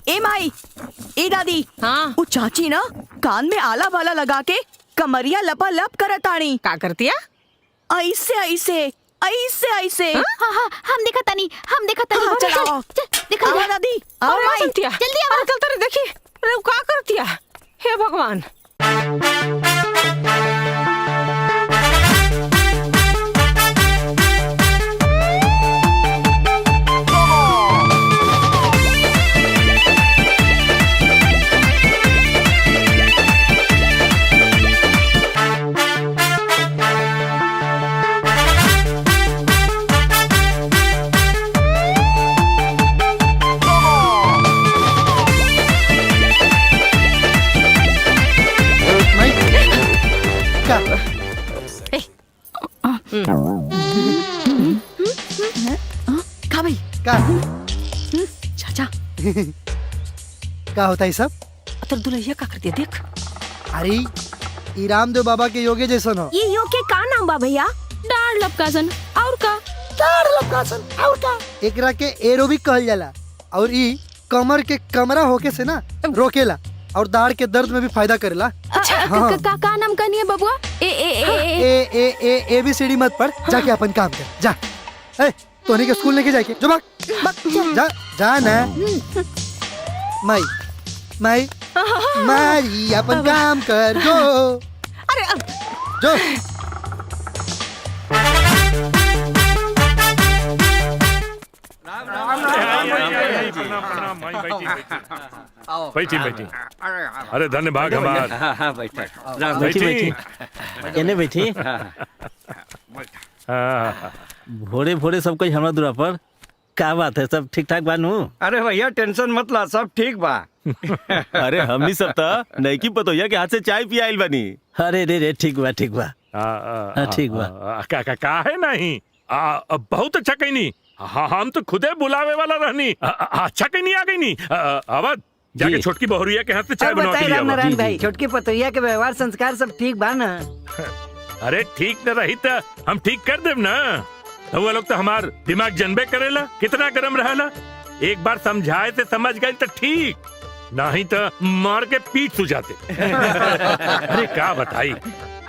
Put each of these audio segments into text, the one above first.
ए माई, ए दादी, हाँ वो चाची ना कान में आला वाला लगा के कमरिया लपा लप करतानी। का करतिया? ऐसे ऐसे ऐसे ऐसे। हाँ हाँ हम देखा तनी, हम देखा तनी। हाँ, चल, चलाओ। चल, देखा आओ जा। दादी, आओ अरे माई। बसंतिया, जल्दी आओ। चल तेरे देखी, अरे वो का करतिया? हे भगवान। का भाई? का चाचा, का होता है सब? तर दुल्हैया का करतिया देख। अरे ई रामदेव बाबा के योगे जैसा न ये यो के का नाम बा भैया? डाढ़ लपकासन और का? और का एकरा के एरोबिक कहल जाला और ई कमर के कमरा होके से ना रोकेला और दाढ़ के दर्द में भी फायदा करेला। हाँ। का नाम कनिए बबुआ? ए ए ए ए ए ए ABCD मत पढ़, जाके अपन काम कर जा। ए तोनी के स्कूल लेके जाके जो भाग जा जा ना। माई माई माई अपन काम कर जो अरे जो। बैठी बैठी। अरे धन्य भाग हमार। बैठी बैठी। एने बैठी। हाँ, भोरे भोरे सब कोई हमरा दूरा पर का बात है? सब ठीक ठाक बानू? अरे भैया टेंशन मत ला, सब ठीक बा। अरे हमनी सब तो नहीं की पतोया के हाथ से चाय पिया आइल बानी। अरे रे रे ठीक बा ठीक बा। ठीक बा। का है नहीं बहुत अच्छा कहीं नहीं। हाँ हम तो खुदे बुलावे वाला रहनी। अच्छा कहीं नहीं आ गई नहीं। अवध जाके जी। छोटकी बहुरिया के हाथ से चाय और बनवा के बताइए लिया राम आवा। नारायण जी, भाई, जी। छोटकी पतोहिया के व्यवहार संस्कार सब ठीक बा ना? अरे ठीक न रही तो हम ठीक कर देव ना। वो लोग तो हमार दिमाग जनबे करेला कितना गरम रहेला। एक बार समझाए से समझ गए तो ठीक, नहीं तो मार के पीठ सुझाते। अरे क्या बताई,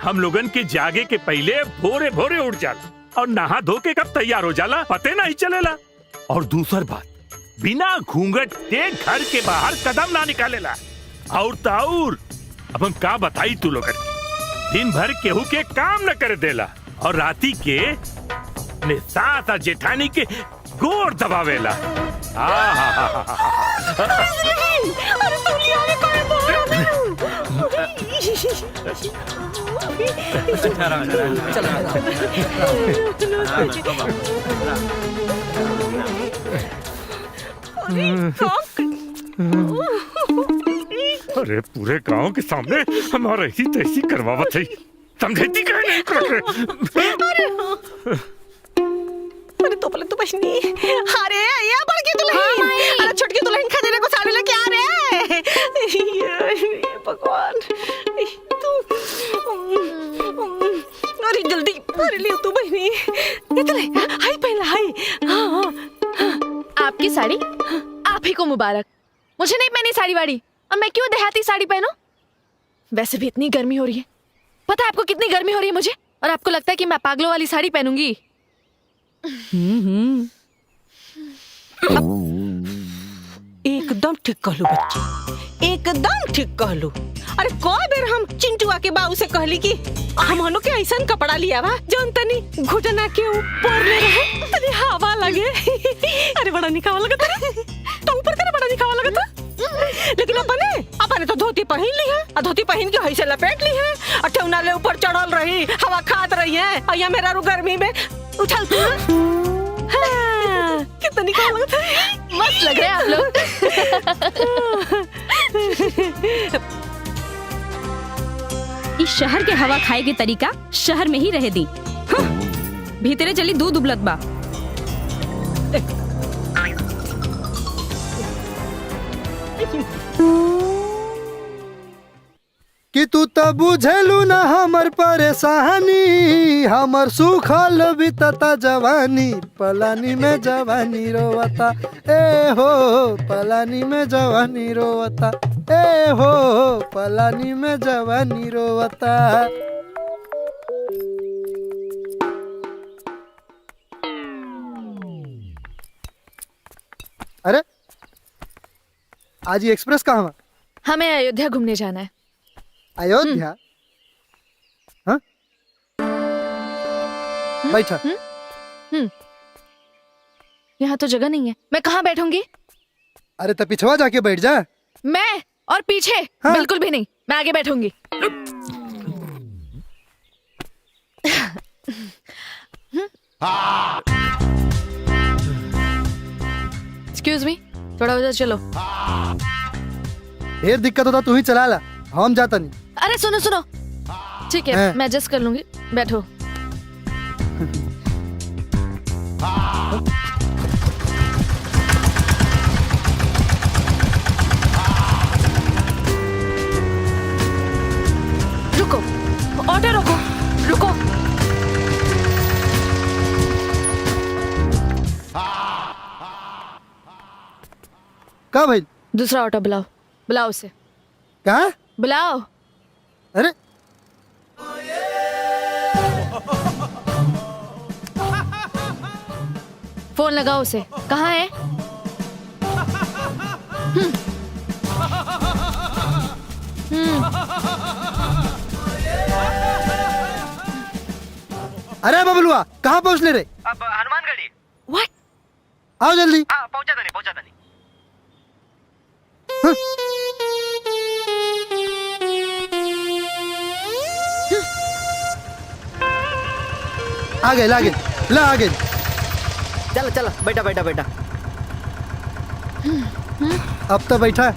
हम लोगन के जागे के पहले भोरे भोरे उठ जाला और नहा धो के कब तैयार हो जाला पते नहीं चलेला। और दूसर बात, बिना घूंघट के घर के बाहर कदम ना निकालेला। और ताउर अब हम का बताई तू लोगन के, दिन भर केहू के काम न करे देला और राती के ने सास और जेठानी के गोर दबावेला। अरे पूरे गांव के सामने हमारा ऐसी तैसी करवावत है, समझती कहे नहीं कर। अरे तो पलक तो बहनी। अरे ये बड़की दुल्हन, अरे छोटकी दुल्हन खजाने को साड़ी लेके आ रे। ये भगवान तू, अरे जल्दी अरे ले तू बहनी। ये तो ले हाय पहला हाय। हाँ आपकी साड़ी आप ही को मुबारक। मुझे नहीं पहनी साड़ी वाड़ी, और मैं क्यों देहाती साड़ी पहनूं? वैसे भी इतनी गर्मी हो रही है। पता है आपको कितनी गर्मी हो रही है मुझे? और आपको लगता है कि मैं पागलों वाली साड़ी पहनूंगी? एकदम ठीक कहलू बच्चे, एकदम ठीक कहलू। अरे कोई बेर हम चिंटुआ के बाबू से कहली कि हमनो के ऐसा कपड़ा लिया बा जौन तनी घुटना के ऊपर ले रहे, तनी हवा लगे। अरे बड़ा निकावा लगता है तो ऊपर करे, बड़ा निकावा लगता। लेकिन अपने तो धोती पहन ली है, और धोती पहन के ऐसे लपेट ली है, और ठेवना ले ऊपर चढ़ल रही, हवा खात रही है, और यहाँ मेरा रू गर्मी में उछलती है। हाँ, कितना निकावा लगता है। मस्त लग रहे हैं आप लोग। इस शहर के हवा खाए के तरीका शहर में ही रह दी। हाँ, भीतरे चली दूध उबलत बा। कि तू तो बुझेलू ना हमर परेशानी, हमर सुखल बीतता जवानी, पलानी में जवानी रोवता, ए हो पलानी में जवानी रोवता, ए हो पलानी में जवानी रोवता। अरे आज ये एक्सप्रेस कहाँ हुआ? हमें अयोध्या घूमने जाना है। अयोध्या? हाँ बैठा। यहाँ तो जगह नहीं है, मैं कहाँ बैठूंगी? अरे तो पिछवा जाके बैठ जा। मैं और पीछे? हाँ? बिल्कुल भी नहीं, मैं आगे बैठूंगी। एक्सक्यूज मी, थोड़ा उधर चलो। ढेर दिक्कत होता तू ही चला ला, हम जाता नहीं। अरे सुनो सुनो, ठीक है हाँ। मैं एडजस्ट कर लूंगी, बैठो। रुको, ऑटो रोको, रुको। कहाँ भाई? दूसरा ऑटो बुलाओ, बुलाओ उसे, कहाँ? बुलाओ। अरे फोन लगाओ उसे, कहाँ है? अरे बबलुआ कहाँ पहुँचने रे? अब हनुमानगढ़ी। What? आओ जल्दी। हाँ पहुंचा था नहीं, पहुंचा था नहीं। आ गए ला गए, ला आ गए। चलो चलो बैठा बैठा बैठा। अब तो बैठा।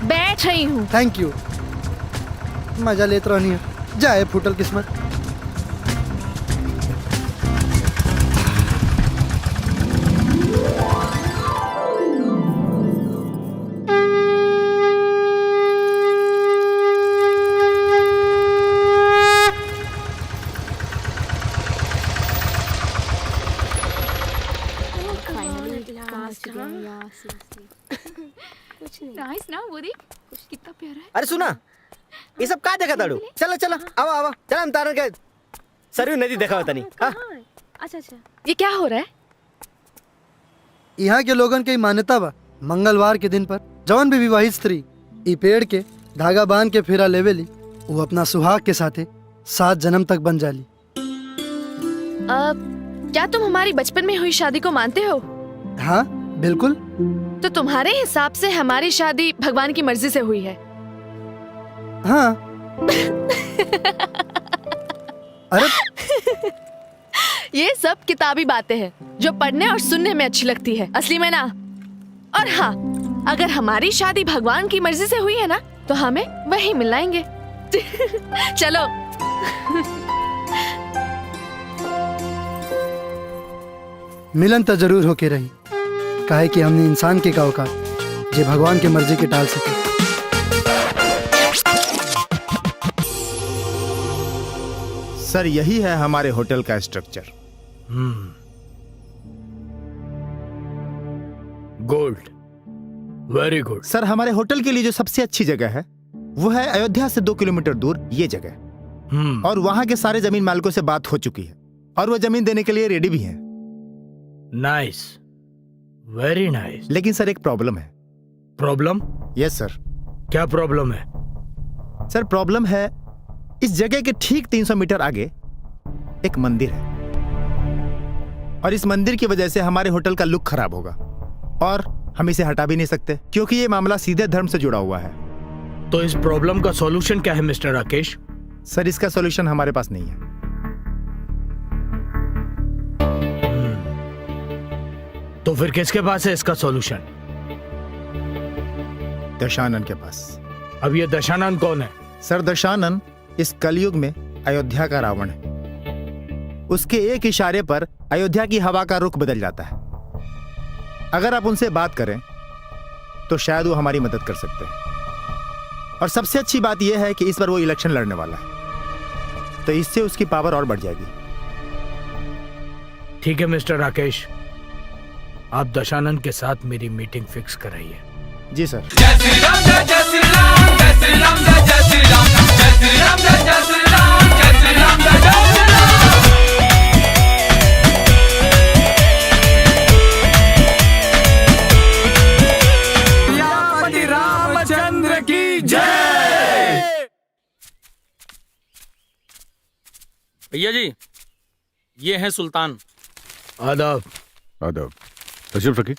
बैठ रही हूँ। Thank you. मजा लेते रहनी है, जाए फूटल किस्मत। अरे सुना, ये सब का देखा ताड़ू? चलो चलो आओ आओ, चलो हम तारण के सरयू नदी देखा होता नहीं। हाँ अच्छा, ये क्या हो रहा है? यहाँ के लोगन के मान्यता बा, मंगलवार के दिन पर जौन भी विवाहित स्त्री ई पेड़ के धागा बांध के फेरा लेवेली, वो अपना सुहाग के साथे 7 जन्म तक बन जाली। क्या तुम हमारी बचपन में हुई शादी को मानते हो? हाँ बिल्कुल। तो तुम्हारे हिसाब से हमारी शादी भगवान की मर्जी से हुई है? हाँ। अरे ये सब किताबी बातें हैं जो पढ़ने और सुनने में अच्छी लगती है, असली में ना। और हाँ, अगर हमारी शादी भगवान की मर्जी से हुई है ना, तो हमें वही मिलाएंगे। चलो। मिलन तो जरूर होके रही, काहे कि हमने इंसान के का औकात जे भगवान के मर्जी के टाल सके। सर यही है हमारे होटल का structure. Good, very good. Sir हमारे होटल के लिए जो सबसे अच्छी जगह है वो है अयोध्या से 2 किलोमीटर दूर ये जगह। और वहां के सारे जमीन मालिकों से बात हो चुकी है और वो जमीन देने के लिए रेडी भी हैं। Nice, very nice. लेकिन सर एक प्रॉब्लम है। प्रॉब्लम? Yes sir. क्या प्रॉब्लम है? सर प्रॉब्लम है, इस जगह के ठीक 300 मीटर आगे एक मंदिर है और इस मंदिर की वजह से हमारे होटल का लुक खराब होगा और हम इसे हटा भी नहीं सकते क्योंकि ये मामला सीधे धर्म से जुड़ा हुआ है। तो इस प्रॉब्लम का सॉल्यूशन क्या है मिस्टर राकेश? सर इसका सॉल्यूशन हमारे पास नहीं है। तो फिर किसके पास है इसका सॉल्यूशन? दशानन के पास। अब ये दशानन कौन है? सर दशानन इस कलयुग में अयोध्या का रावण है। उसके एक इशारे पर अयोध्या की हवा का रुख बदल जाता है। अगर आप उनसे बात करें तो शायद वो हमारी मदद कर सकते हैं। और सबसे अच्छी बात यह है कि इस बार वो इलेक्शन लड़ने वाला है, तो इससे उसकी पावर और बढ़ जाएगी। ठीक है मिस्टर राकेश, आप दशानंद के साथ मेरी मीटिंग फिक्स कराइए। जी सर। रामचंद्र की जय। भैया जी, ये है सुल्तान। आदाब। आदाब। तशरीफ रखी।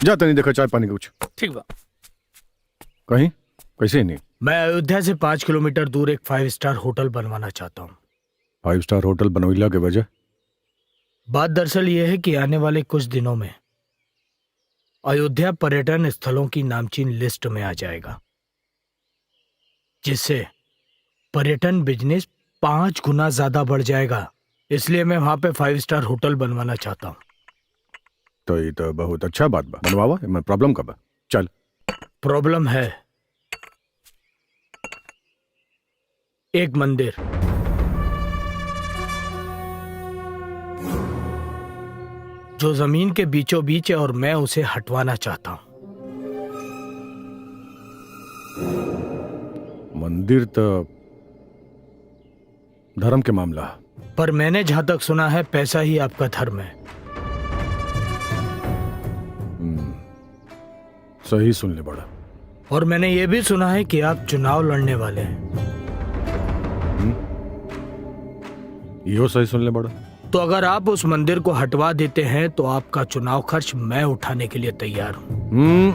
जाता नहीं देखा चाय पानी कुछ। ठीक बा। कहीं कैसे नहीं। मैं अयोध्या से 5 किलोमीटर दूर एक 5 स्टार होटल बनवाना चाहता हूँ। 5 स्टार होटल बनवैला के वजह? बात दरअसल ये है कि आने वाले कुछ दिनों में अयोध्या पर्यटन स्थलों की नामचीन लिस्ट में आ जाएगा, जिससे पर्यटन बिजनेस 5 गुना ज्यादा बढ़ जाएगा। इसलिए मैं वहां पे 5 स्टार होटल बनवाना चाहता हूँ। तो ये तो बहुत अच्छा बात बा, बनवावा। मैं प्रॉब्लम का बा। चल। प्रॉब्लम है एक मंदिर। जो जमीन के बीचों बीच है और मैं उसे हटवाना चाहता हूं। मंदिर तो धर्म के मामला, पर मैंने जहां तक सुना है पैसा ही आपका धर्म है। सही सुन ले बड़ा। और मैंने ये भी सुना है कि आप चुनाव लड़ने वाले हैं। यो सही सुन ले बड़ा। तो अगर आप उस मंदिर को हटवा देते हैं तो आपका चुनाव खर्च मैं उठाने के लिए तैयार हूं।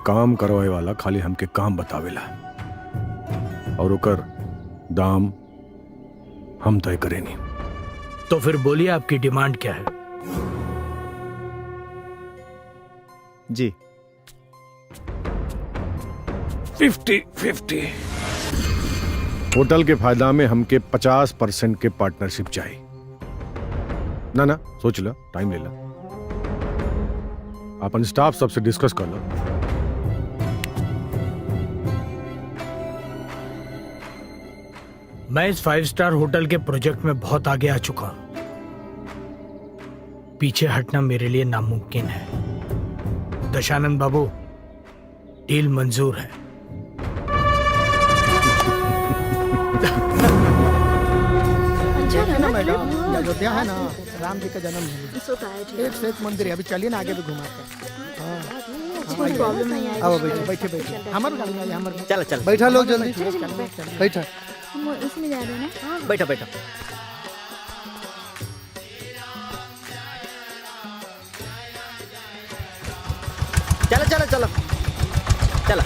काम करवाए वाला खाली हमके काम बतावेला और ओकर दाम हम तय करे नहीं। तो फिर बोलिए आपकी डिमांड क्या है? जी 50-50। होटल के फायदा में हमके 50% के पार्टनरशिप चाहिए। ना सोच ला, टाइम ले ला, अपन स्टाफ सबसे डिस्कस कर लो। मैं इस 5 स्टार होटल के प्रोजेक्ट में बहुत आगे आ चुका हूं। पीछे हटना मेरे लिए नामुमकिन है। दशानंद बाबू, डील मंजूर है। मैडम, अयोध्या है ना, राम जी का जन्म है। एक से एक मंदिर है। अभी चलिए ना आगे भी घुमाते हैं। कोई प्रॉब्लम नहीं आएगी। आओ बैठे। हमारे गाड़ी में हमारे। चलो चलो बैठा लोग जल्दी। बैठा। हम इसमें जा रहे हैं ना। बैठो बैठो। चलो चलो चलो चलो।